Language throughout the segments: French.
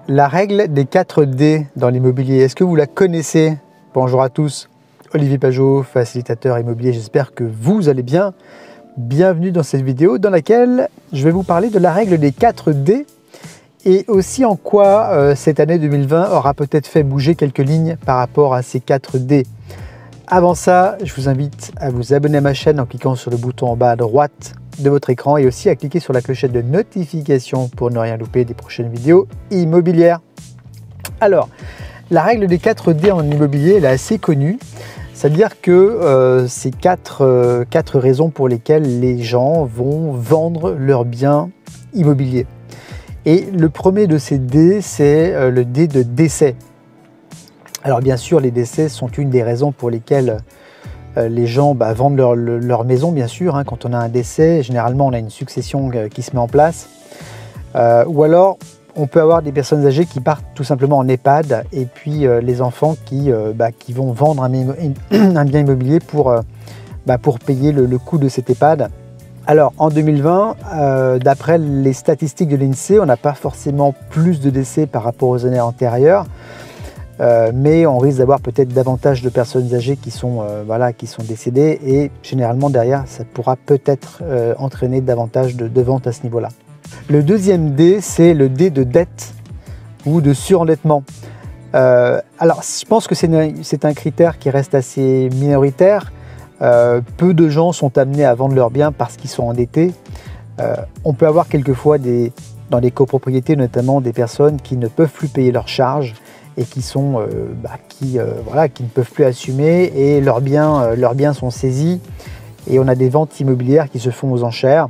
La règle des 4 D dans l'immobilier, est-ce que vous la connaissez? Bonjour à tous, Olivier Pajot, facilitateur immobilier, j'espère que vous allez bien. Bienvenue dans cette vidéo dans laquelle je vais vous parler de la règle des 4 D et aussi en quoi cette année 2020 aura peut-être fait bouger quelques lignes par rapport à ces 4 D. Avant ça, je vous invite à vous abonner à ma chaîne en cliquant sur le bouton en bas à droite de votre écran et aussi à cliquer sur la clochette de notification pour ne rien louper des prochaines vidéos immobilières. Alors, la règle des 4 D en immobilier, elle est assez connue. C'est-à-dire que c'est quatre raisons pour lesquelles les gens vont vendre leurs biens immobiliers. Et le premier de ces D, c'est le D de décès. Alors bien sûr, les décès sont une des raisons pour lesquelles les gens vendent leur maison, bien sûr. Quand on a un décès, généralement on a une succession qui se met en place. Ou alors, on peut avoir des personnes âgées qui partent tout simplement en EHPAD et puis les enfants qui vont vendre un bien immobilier pour payer le coût de cet EHPAD. Alors en 2020, d'après les statistiques de l'INSEE, on n'a pas forcément plus de décès par rapport aux années antérieures. Mais on risque d'avoir peut-être davantage de personnes âgées qui sont décédées et généralement derrière ça pourra peut-être entraîner davantage de ventes à ce niveau-là. Le deuxième D, c'est le D de dette ou de surendettement. Alors je pense que c'est un critère qui reste assez minoritaire. Peu de gens sont amenés à vendre leurs biens parce qu'ils sont endettés. On peut avoir quelquefois dans les copropriétés notamment des personnes qui ne peuvent plus payer leurs charges et qui ne peuvent plus assumer et leurs biens sont saisis et on a des ventes immobilières qui se font aux enchères.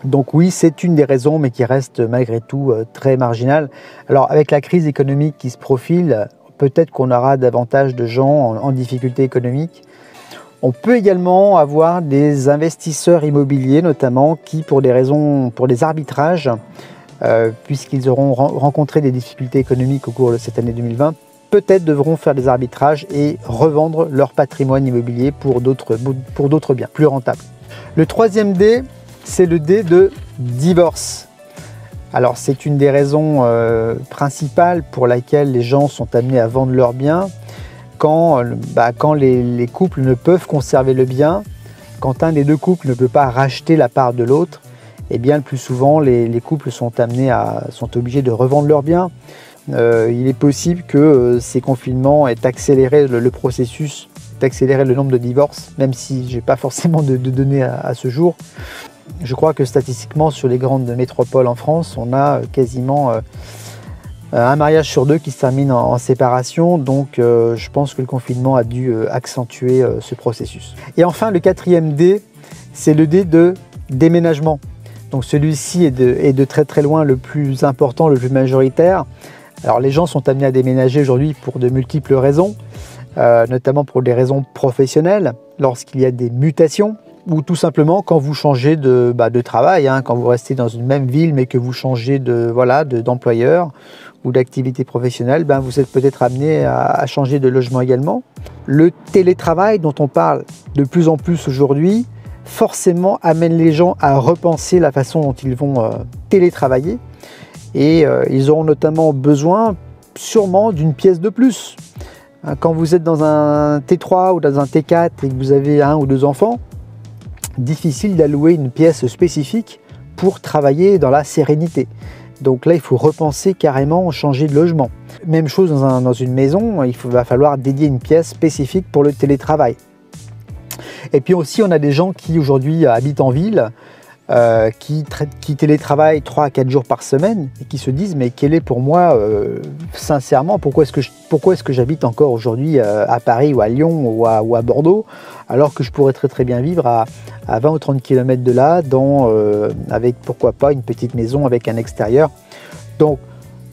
Donc oui, c'est une des raisons, mais qui reste malgré tout très marginale. Alors avec la crise économique qui se profile, peut-être qu'on aura davantage de gens en difficulté économique. On peut également avoir des investisseurs immobiliers notamment qui pour des arbitrages, puisqu'ils auront rencontré des difficultés économiques au cours de cette année 2020, peut-être devront faire des arbitrages et revendre leur patrimoine immobilier pour d'autres biens plus rentables. Le troisième D, c'est le D de divorce. Alors c'est une des raisons principales pour laquelle les gens sont amenés à vendre leurs biens quand les couples ne peuvent conserver le bien, quand un des deux couples ne peut pas racheter la part de l'autre. Et bien le plus souvent les couples sont obligés de revendre leurs biens. Il est possible que ces confinements aient accéléré le processus, d'accélérer le nombre de divorces, même si je n'ai pas forcément de données à ce jour. Je crois que statistiquement sur les grandes métropoles en France, on a quasiment un mariage sur 2 qui se termine en séparation, donc je pense que le confinement a dû accentuer ce processus. Et enfin le quatrième D, c'est le D de déménagement. Donc celui-ci est de très très loin le plus important, le plus majoritaire. Alors les gens sont amenés à déménager aujourd'hui pour de multiples raisons, notamment pour des raisons professionnelles, lorsqu'il y a des mutations, ou tout simplement quand vous changez de travail, quand vous restez dans une même ville mais que vous changez d'employeur ou d'activité professionnelle, vous êtes peut-être amené à changer de logement également. Le télétravail dont on parle de plus en plus aujourd'hui, forcément amène les gens à repenser la façon dont ils vont télétravailler et ils auront notamment besoin sûrement d'une pièce de plus. Quand vous êtes dans un T3 ou dans un T4 et que vous avez 1 ou 2 enfants, difficile d'allouer une pièce spécifique pour travailler dans la sérénité. Donc là, il faut repenser carrément, changer de logement. Même chose dans une maison, va falloir dédier une pièce spécifique pour le télétravail. Et puis aussi, on a des gens qui aujourd'hui habitent en ville, qui télétravaillent 3 à 4 jours par semaine et qui se disent mais quel est pour moi, sincèrement, pourquoi est-ce que j'habite encore aujourd'hui à Paris ou à Lyon ou à Bordeaux alors que je pourrais très très bien vivre à 20 ou 30 km de là avec pourquoi pas une petite maison avec un extérieur. Donc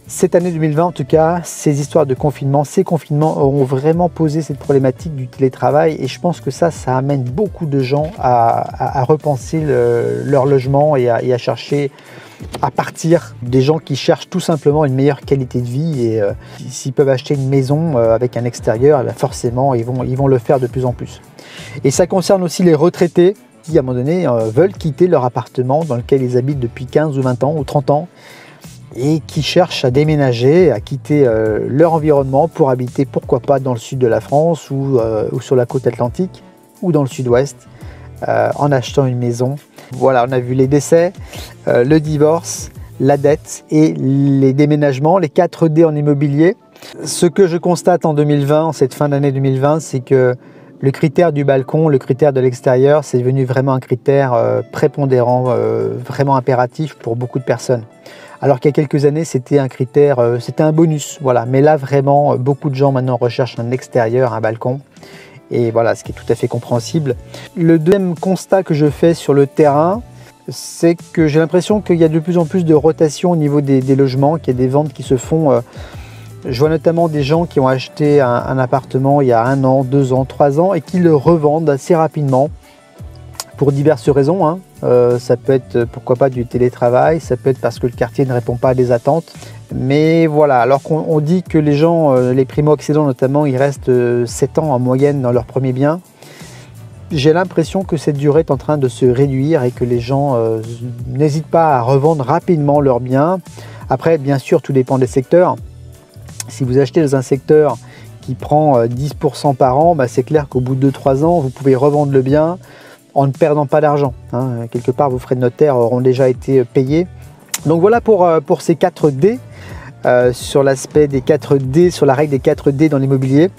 cette année 2020 en tout cas, ces histoires de confinement, ces confinements auront vraiment posé cette problématique du télétravail et je pense que ça amène beaucoup de gens à repenser leur logement et à chercher à partir, des gens qui cherchent tout simplement une meilleure qualité de vie et s'ils peuvent acheter une maison avec un extérieur, forcément ils vont le faire de plus en plus. Et ça concerne aussi les retraités qui à un moment donné veulent quitter leur appartement dans lequel ils habitent depuis 15 ou 20 ans ou 30 ans et qui cherchent à déménager, à quitter leur environnement pour habiter, pourquoi pas, dans le sud de la France ou sur la côte atlantique ou dans le sud-ouest, en achetant une maison. Voilà, on a vu les décès, le divorce, la dette et les déménagements, les 4D en immobilier. Ce que je constate en 2020, en cette fin d'année 2020, c'est que le critère du balcon, le critère de l'extérieur, c'est devenu vraiment un critère prépondérant, vraiment impératif pour beaucoup de personnes. Alors qu'il y a quelques années, c'était un critère, c'était un bonus. Voilà. Mais là, vraiment, beaucoup de gens maintenant recherchent un extérieur, un balcon. Et voilà, ce qui est tout à fait compréhensible. Le deuxième constat que je fais sur le terrain, c'est que j'ai l'impression qu'il y a de plus en plus de rotation au niveau des logements, qu'il y a des ventes qui se font. Je vois notamment des gens qui ont acheté un appartement il y a 1 an, 2 ans, 3 ans et qui le revendent assez rapidement pour diverses raisons. Hein. Ça peut être, pourquoi pas, du télétravail, ça peut être parce que le quartier ne répond pas à des attentes. Mais voilà, alors qu'on dit que les gens, les primo-accédants notamment, ils restent 7 ans en moyenne dans leur premier bien. J'ai l'impression que cette durée est en train de se réduire et que les gens n'hésitent pas à revendre rapidement leurs biens. Après, bien sûr, tout dépend des secteurs. Si vous achetez dans un secteur qui prend 10% par an, bah c'est clair qu'au bout de 2-3 ans, vous pouvez revendre le bien en ne perdant pas d'argent. Hein. Quelque part, vos frais de notaire auront déjà été payés. Donc voilà pour ces 4D, sur l'aspect des 4D, sur la règle des 4D dans l'immobilier.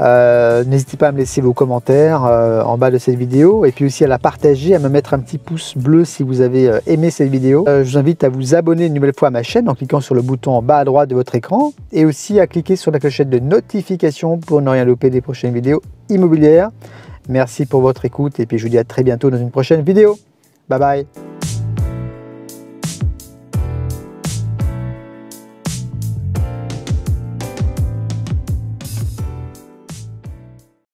N'hésitez pas à me laisser vos commentaires en bas de cette vidéo et puis aussi à la partager, à me mettre un petit pouce bleu si vous avez aimé cette vidéo. Je vous invite à vous abonner une nouvelle fois à ma chaîne en cliquant sur le bouton en bas à droite de votre écran et aussi à cliquer sur la clochette de notification pour ne rien louper des prochaines vidéos immobilières. Merci pour votre écoute et puis je vous dis à très bientôt dans une prochaine vidéo. Bye bye.